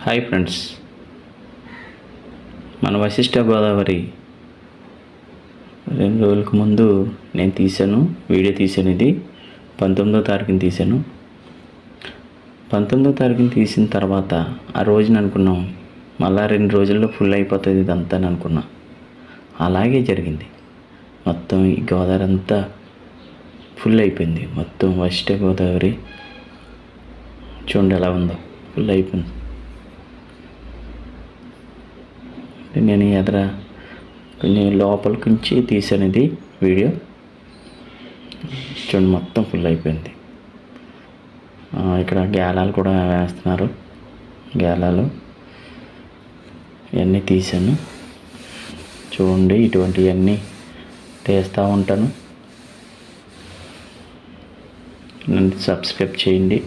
Hi friends, మన వశిష్ట గోదావరి 2 రోజులకు ముందు నేను తీశాను, వీడియో తీశాను. ఇది 19వ తారీఖున తీశాను. 19వ తారీఖున తీసిన తర్వాత ఆ రోజున అనుకున్నాం మళ్ళా 2 రోజుల్లో ఫుల్ అయిపోతుంది ఇదంతా అని అనుకున్నా. అలాగే జరిగింది. మొత్తం ఈ గోదావరి అంతా ఫుల్ అయిపోయింది. మొత్తం వశిష్ట గోదావరి చూడండి ఎలా ఉందో, ఫుల్ అయిపోయింది. నేను ఎదుర కొంచెం లోపలికి నుంచి తీసాను ఇది వీడియో. చూడండి మొత్తం ఫుల్ అయిపోయింది. ఇక్కడ గేలాలు కూడా వేస్తున్నారు. గేలాలు ఇవన్నీ తీసాను. చూడండి ఇటువంటివన్నీ తీస్తూ ఉంటాను. నన్ను సబ్స్క్రైబ్ చేయండి.